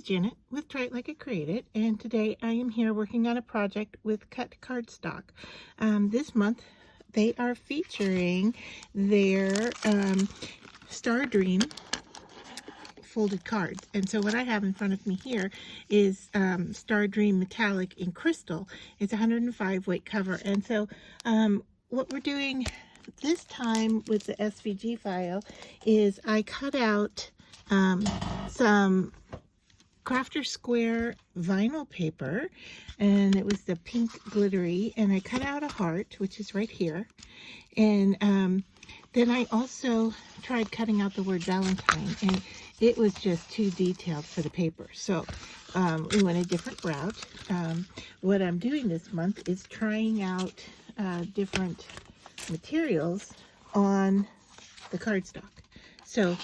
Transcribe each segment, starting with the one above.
Janet with Try It Like I Created, and today I am here working on a project with CutCardStock. This month they are featuring their Stardream folded cards, and so what I have in front of me here is Stardream Metallic in Crystal. It's 105 weight cover, and so what we're doing this time with the SVG file is I cut out some Crafter Square vinyl paper, and it was the pink glittery, and I cut out a heart, which is right here, and then I also tried cutting out the word Valentine, and it was just too detailed for the paper, so we went a different route. What I'm doing this month is trying out different materials on the cardstock. So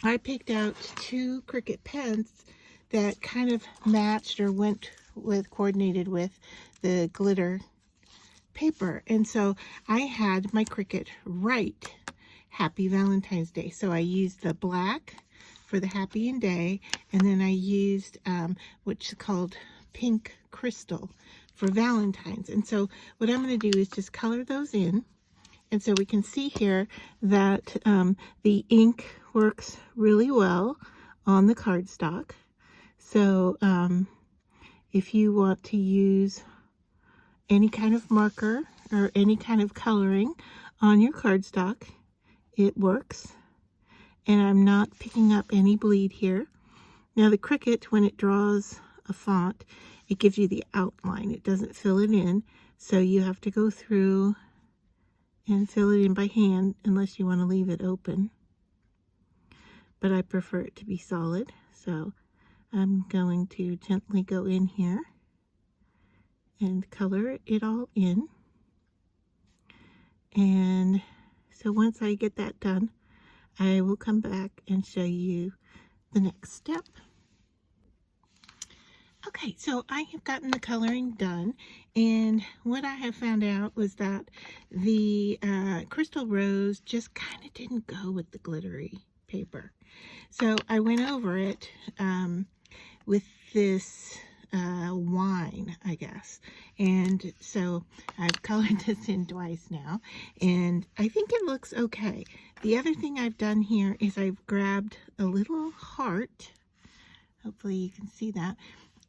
I picked out 2 Cricut pens that kind of matched or went with, coordinated with the glitter paper. And so I had my Cricut write Happy Valentine's Day. So I used the black for the happy and day, and then I used what's called pink crystal for Valentine's. And so what I'm going to do is just color those in. And so we can see here that the ink works really well on the cardstock. So if you want to use any kind of marker or any kind of coloring on your cardstock, it works. And I'm not picking up any bleed here. Now the Cricut, when it draws a font, it gives you the outline. It doesn't fill it in. So you have to go through and fill it in by hand unless you want to leave it open. But I prefer it to be solid. So I'm going to gently go in here and color it all in. And so once I get that done, I will come back and show you the next step. Okay, so I have gotten the coloring done, and what I have found out was that the Crystal Rose just kind of didn't go with the glittery paper. So I went over it with this wine, I guess. And so I've colored this in twice now, and I think it looks okay. The other thing I've done here is I've grabbed a little heart. Hopefully you can see that.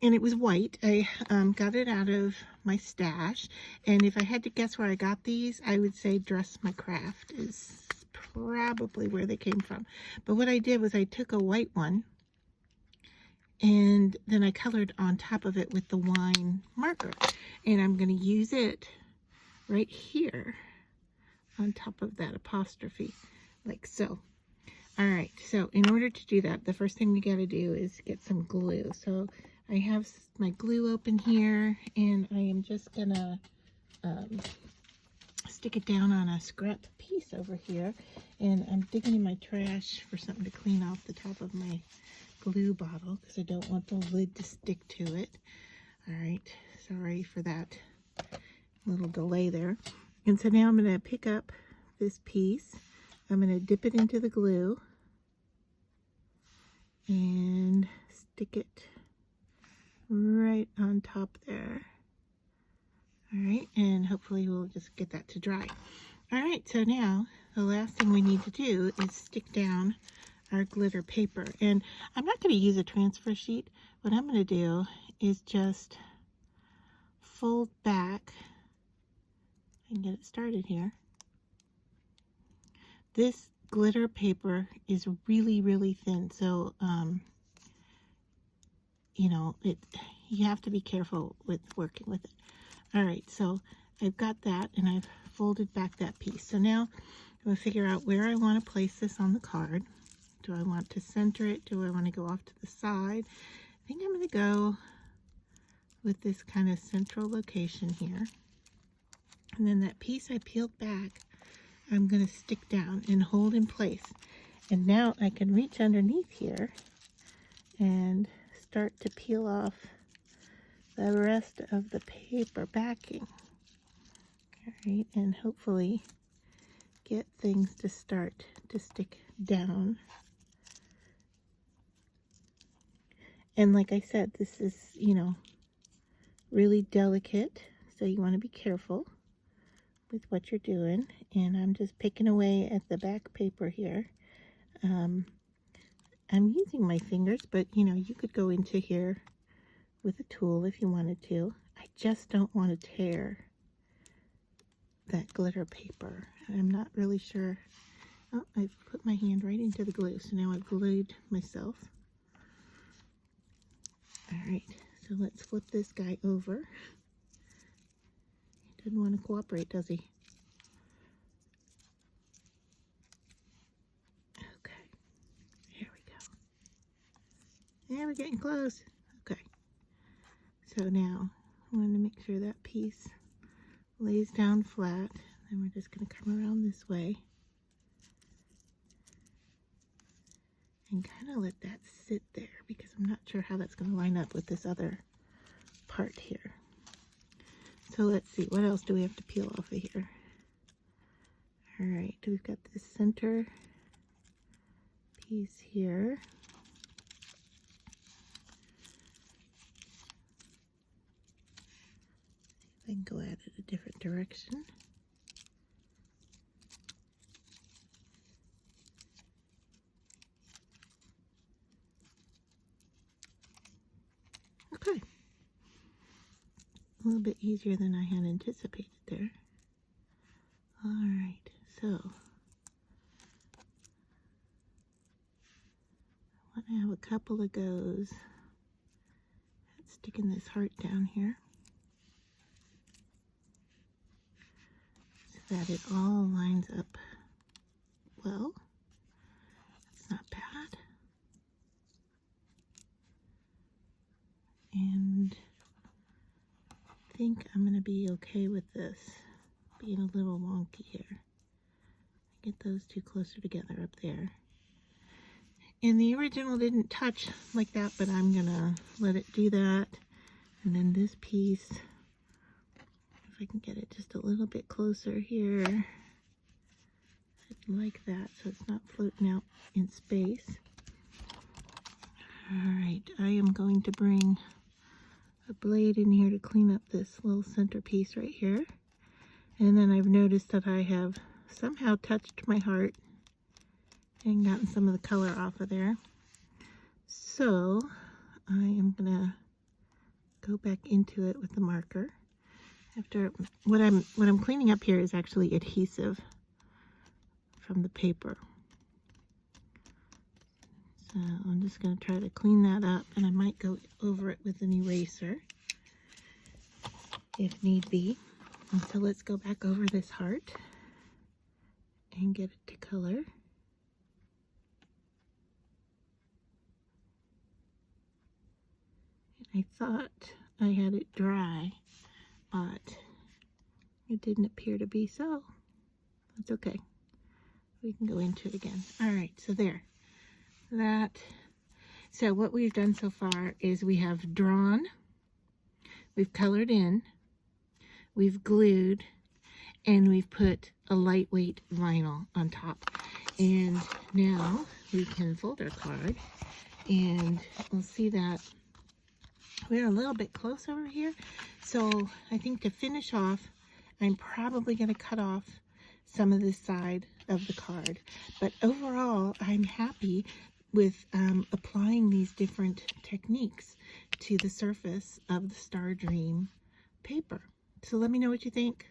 And it was white. I got it out of my stash. And if I had to guess where I got these, I would say Dress My Craft is probably where they came from. But what I did was I took a white one, and then I colored on top of it with the wine marker. And I'm going to use it right here on top of that apostrophe, like so. All right, so in order to do that, the first thing we got to do is get some glue. So I have my glue open here, and I am just gonna stick it down on a scrap piece over here, and I'm digging in my trash for something to clean off the top of my glue bottle because I don't want the lid to stick to it. All right, sorry for that little delay there. And so now I'm going to pick up this piece. I'm going to dip it into the glue and stick it right on top there. All right, and hopefully we'll just get that to dry. All right, so now the last thing we need to do is stick down our glitter paper. And I'm not going to use a transfer sheet. What I'm going to do is just fold back and get it started here. This glitter paper is really, really thin, so you know, you have to be careful with working with it. All right, so I've got that, and I've folded back that piece. So now I'm going to figure out where I want to place this on the card. Do I want to center it? Do I want to go off to the side? I think I'm going to go with this kind of central location here. And then that piece I peeled back, I'm going to stick down and hold in place. And now I can reach underneath here and start to peel off the rest of the paper backing. All right, and hopefully get things to start to stick down. And like I said, this is, you know, really delicate, so you want to be careful with what you're doing. And I'm just picking away at the back paper here. I'm using my fingers, but you know, you could go into here with a tool if you wanted to. I just don't want to tear that glitter paper. I'm not really sure. Oh, I've put my hand right into the glue, so now I've glued myself. Alright, so let's flip this guy over. He doesn't want to cooperate, does he? Okay, here we go. Yeah, we're getting close. Okay, so now I want to make sure that piece lays down flat. Then we're just going to come around this way and kind of let that sit there, because I'm not sure how that's going to line up with this other part here. So let's see, what else do we have to peel off of here? Alright, we've got this center piece here. See if I can go at it a different direction. Okay. A little bit easier than I had anticipated there. Alright, so I want to have a couple of goes at sticking this heart down here so that it all lines up well. That's not bad. And I think I'm going to be okay with this being a little wonky here. Get those two closer together up there. And the original didn't touch like that, but I'm going to let it do that. And then this piece, if I can get it just a little bit closer here, I'd like that so it's not floating out in space. Alright, I am going to bring a blade in here to clean up this little centerpiece right here. And then I've noticed that I have somehow touched my heart and gotten some of the color off of there. So I am gonna go back into it with the marker. After what I'm cleaning up here is actually adhesive from the paper. So I'm just going to try to clean that up, and I might go over it with an eraser if need be. And so let's go back over this heart and get it to color. I thought I had it dry, but it didn't appear to be so. That's okay. We can go into it again. Alright, so there. So what we've done so far is we have drawn, we've colored in, we've glued, and we've put a lightweight vinyl on top. And now we can fold our card, and we'll see that we're a little bit close over here. So I think to finish off, I'm probably going to cut off some of this side of the card. But overall, I'm happy with applying these different techniques to the surface of the Stardream paper. So let me know what you think.